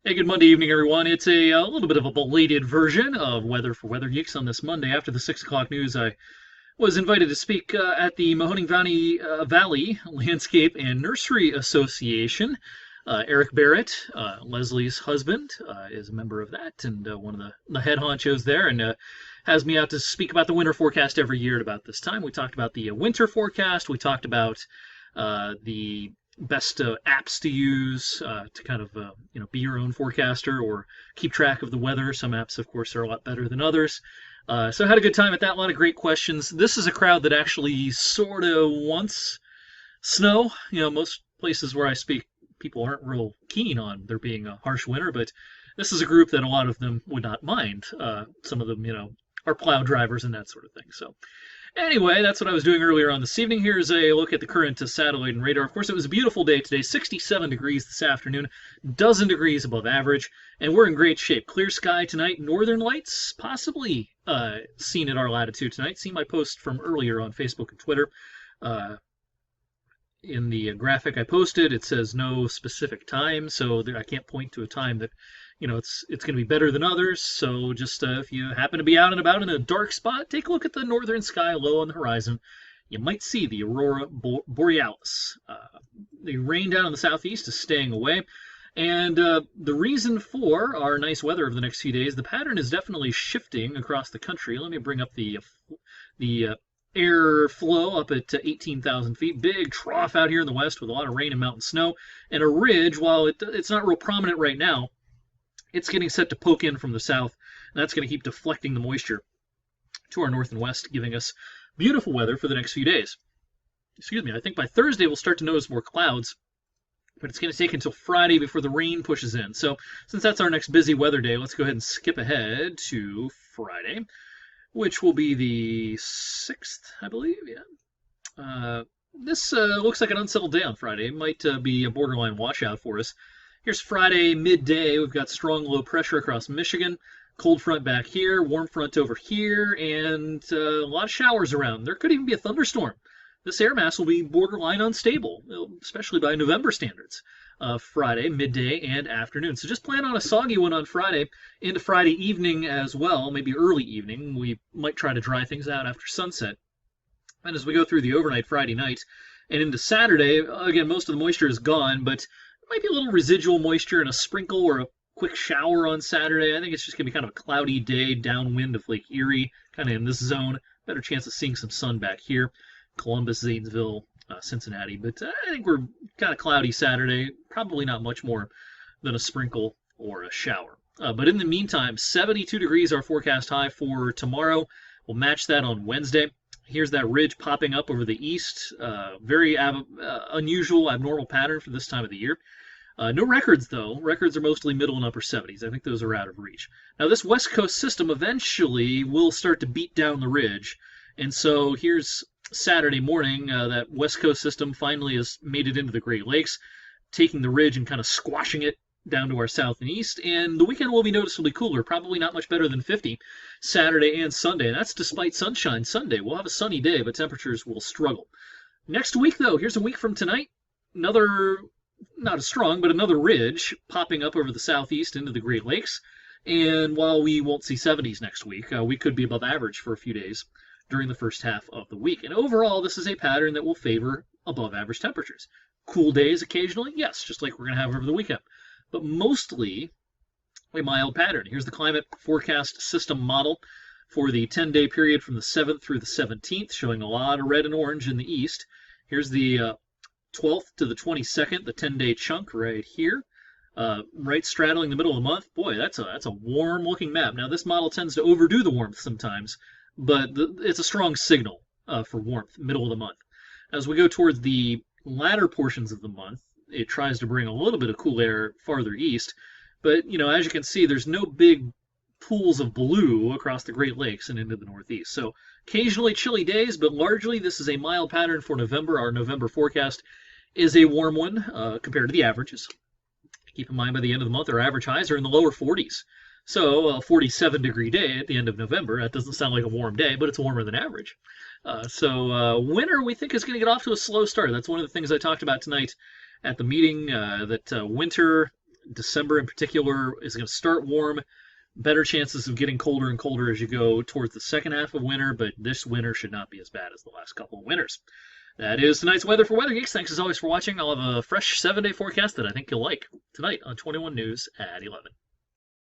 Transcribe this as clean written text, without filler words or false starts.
Hey, good Monday evening, everyone. It's a little bit of a belated version of Weather for Weather Geeks on this Monday. After the 6 o'clock news, I was invited to speak at the Valley Landscape and Nursery Association. Eric Barrett, Leslie's husband, is a member of that and one of the head honchos there, and has me out to speak about the winter forecast every year at about this time. We talked about the winter forecast. We talked about the best apps to use to kind of be your own forecaster or keep track of the weather. Some apps, of course, are a lot better than others. So I had a good time at that. A lot of great questions. This is a crowd that actually sort of wants snow. Most places where I speak, people aren't real keen on there being a harsh winter, but this is a group that a lot of them would not mind. Some of them, are plow drivers and that sort of thing. So anyway, that's what I was doing earlier on this evening. Here's a look at the current satellite and radar. Of course, it was a beautiful day today, 67 degrees this afternoon, dozen degrees above average, and we're in great shape. Clear sky tonight, northern lights possibly seen at our latitude tonight. See my post from earlier on Facebook and Twitter. In the graphic I posted, it says no specific time, so I can't point to a time that it's going to be better than others. So just if you happen to be out and about in a dark spot, take a look at the northern sky low on the horizon. You might see the aurora borealis. The rain down in the southeast is staying away. And the reason for our nice weather over the next few days, the pattern is definitely shifting across the country. Let me bring up the air flow up at 18,000 feet. Big trough out here in the west with a lot of rain and mountain snow. And a ridge, while it's not real prominent right now, it's getting set to poke in from the south, and that's going to keep deflecting the moisture to our north and west, giving us beautiful weather for the next few days. Excuse me, I think by Thursday we'll start to notice more clouds, but it's going to take until Friday before the rain pushes in. So since that's our next busy weather day, let's go ahead and skip ahead to Friday, which will be the 6th, I believe. Yeah. This looks like an unsettled day on Friday. It might be a borderline washout for us. Here's Friday midday. We've got strong low pressure across Michigan, cold front back here, warm front over here, and a lot of showers around. There could even be a thunderstorm. This air mass will be borderline unstable, especially by November standards, Friday, midday, and afternoon. So just plan on a soggy one on Friday into Friday evening as well, maybe early evening. We might try to dry things out after sunset. And as we go through the overnight Friday night and into Saturday, again, most of the moisture is gone, but might be a little residual moisture and a sprinkle or a quick shower on Saturday. I think it's just going to be kind of a cloudy day downwind of Lake Erie, kind of in this zone. Better chance of seeing some sun back here. Columbus, Zanesville, Cincinnati. But I think we're kind of cloudy Saturday. Probably not much more than a sprinkle or a shower. But in the meantime, 72 degrees our forecast high for tomorrow. We'll match that on Wednesday. Here's that ridge popping up over the east. Very unusual, abnormal pattern for this time of the year. No records, though. Records are mostly middle and upper 70s. I think those are out of reach. Now, this west coast system eventually will start to beat down the ridge. And so here's Saturday morning. That west coast system finally has made it into the Great Lakes, taking the ridge and kind of squashing it down to our south and east, and the weekend will be noticeably cooler, probably not much better than 50 Saturday and Sunday, and that's despite sunshine Sunday. We'll have a sunny day, but temperatures will struggle. Next week, though, here's a week from tonight, another, not as strong, but another ridge popping up over the southeast into the Great Lakes, and while we won't see 70s next week, we could be above average for a few days during the first half of the week, and overall, this is a pattern that will favor above average temperatures. Cool days occasionally, yes, just like we're going to have over the weekend, but mostly a mild pattern. Here's the climate forecast system model for the 10-day period from the 7th through the 17th, showing a lot of red and orange in the east. Here's the 12th to the 22nd, the 10-day chunk right here, right straddling the middle of the month. Boy, that's a warm-looking map. Now, this model tends to overdo the warmth sometimes, but it's a strong signal for warmth, middle of the month. As we go towards the latter portions of the month, it tries to bring a little bit of cool air farther east, but as you can see, there's no big pools of blue across the Great Lakes and into the Northeast. So occasionally chilly days, but largely this is a mild pattern for November. Our November forecast is a warm one compared to the averages. Keep in mind, by the end of the month, our average highs are in the lower 40s. So a 47-degree day at the end of November, that doesn't sound like a warm day, but it's warmer than average. So winter, we think, is going to get off to a slow start. That's one of the things I talked about tonight at the meeting, that winter December in particular is going to start warm. Better chances of getting colder and colder as you go towards the second half of winter, but this winter should not be as bad as the last couple of winters. That is tonight's weather for Weather Geeks. Thanks as always for watching. I'll have a fresh 7-day forecast that I think you'll like tonight on 21 News at 11.